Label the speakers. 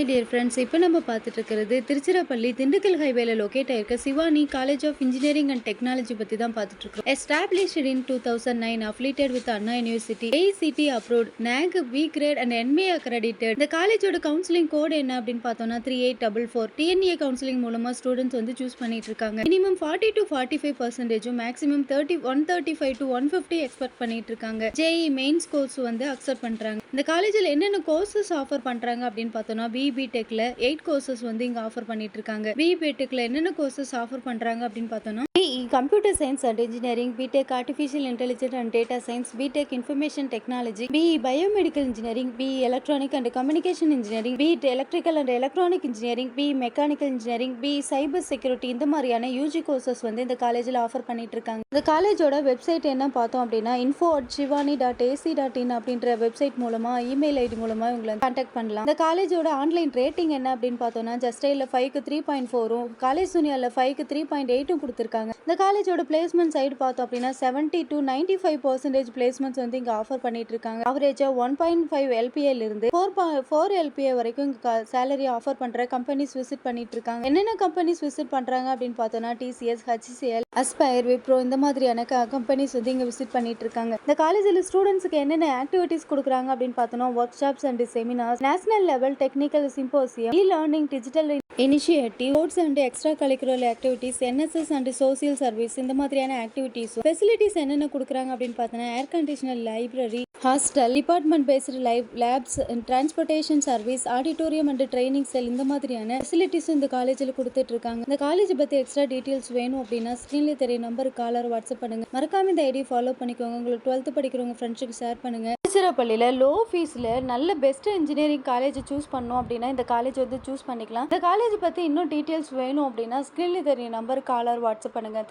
Speaker 1: Hi dear friends, இப்போ நம்ம பார்த்துட்டு இருக்கிறது திருச்சிராப்பள்ளி திண்டுக்கல் ஹைவேல லொக்கேட் ஆயிருக்க Sivani college of engineering and technology பற்றி தான் பார்த்துட்டு இருக்கோம். Established in 2009, affiliated with Anna university, AICTE approved, NAC B grade and NMA accredited. இந்த காலேஜோட கவுன்சிலிங் கோட் என்ன அப்படின்னு பார்த்தோம்னா 3844. TNA கவுன்சிலிங் மூலமா ஸ்டூடெண்ட்ஸ் வந்து சூஸ் பண்ணிட்டு இருக்காங்க. Minimum 40 to 45%, maximum 135 to 150 expect பண்ணிட்டு இருக்காங்க. JEE மெயின்ஸ் கோர்ஸ் வந்து அக்செப்ட் பண்றாங்க. இந்த காலேஜில் என்னென்ன கோர்சஸ் ஆஃபர் பண்றாங்க அப்படின்னு பார்த்தோம்னா BBTechல 8 கோர்சஸ் வந்து இங்க ஆஃபர் பண்ணிட்டு இருக்காங்க. BBTechல என்னென்ன கோர்சஸ் ஆஃபர் பண்றாங்க அப்படின்னு பார்த்தோம்னா BE computer science and engineering, BTech artificial intelligence and data science, BTech information technology, BE biomedical engineering, BE electronic and communication engineering, BE electrical and electronic engineering, BE mechanical engineering, BE cyber security, இந்த மாதிரியான UG courses வந்து இந்த காலேஜில் offer பண்ணிட்டு இருக்காங்க. இந்த காலேஜோட website என்ன பார்த்தோம் அப்படின்னா info@shivani.ac.in அப்படின்ற வெப்சைட் மூலமா இமெயில் ஐடி மூலமா இவங்களை கான்டாக்ட் பண்ணலாம். இந்த காலேஜோட ஆன்லைன் ரேட்டிங் என்ன அப்படின்னு பார்த்தோம்னா ஜஸ்டைல 5க்கு 3.4, காலேஜ் ஜூனியர்ல 5க்கு 3.8 கொடுத்துருக்காங்க. இந்த காலேஜோட பிளேஸ்மெண்ட் சைடு பார்த்தோம் அப்படின்னா 70 to 95% பிளேஸ்மெண்ட்ஸ் வந்து இங்க ஆஃபர் பண்ணிட்டு இருக்காங்க. அவரேஜா 1.5 LPA இருந்து 4 LPA வரைக்கும் சேலரி ஆஃபர் பண்ற கம்பெனிஸ் விசிட் பண்ணிட்டு இருக்காங்க. என்னென்ன கம்பெனிஸ் விசிட் பண்றாங்க அப்படின்னு பார்த்தோம்னா TCS, HCL, Aspire, Wipro, இந்த மாதிரியான கம்பெனிஸ் வந்து இங்க விசிட் பண்ணிட்டு இருக்காங்க. இந்த காலேஜில் ஸ்டூடெண்ட்ஸ்க்கு என்னென்ன ஆக்டிவிட்டிஸ் கொடுக்குறாங்க அப்படின்னு பார்த்தோம்னா workshops and seminars, national level technical symposium, learning, digital initiative, sports and extra curricular activities, NSS and social service, இந்த மாதிரியான ஆக்டிவிட்டிஸ். ஃபெசிலிட்டிஸ் என்னென்ன கொடுக்குறாங்க அப்படின்னு பார்த்தோன்னா air conditioner, library, hostel, department based labs, transportation service, auditorium and training cell, இந்த மாதிரியான ஃபெசிலிட்டிஸும் இந்த காலேஜில் கொடுத்துட்டு இருக்காங்க. இந்த காலேஜ் பற்றி எக்ஸ்ட்ரா டீட்டெயில்ஸ் வேணும் அப்படின்னா ஸ்க்ரீன்ல தெரிய நம்பருக்கு காலர் வாட்ஸ்அப் பண்ணுங்க. மறக்காம இந்த ஐடி ஃபாலோ பண்ணிக்கோங்க. உங்களுக்கு 12th படிக்கிறவங்க ஃப்ரெண்ட்ஸுக்கு ஷேர் பண்ணுங்க. திருச்சிராப்பள்ளியில் லோ ஃபீஸில் நல்ல பெஸ்ட் இன்ஜினியரிங் காலேஜ் சூஸ் பண்ணோம் அப்படின்னா இந்த காலேஜ் வந்து சூஸ் பண்ணிக்கலாம். இந்த காலேஜ் பற்றி இன்னும் டீட்டெயில்ஸ் வேணும் அப்படின்னா ஸ்க்ரீன்ல தெரிய நம்பருக்கு காலர் வாட்ஸ்அப் பண்ணுங்க.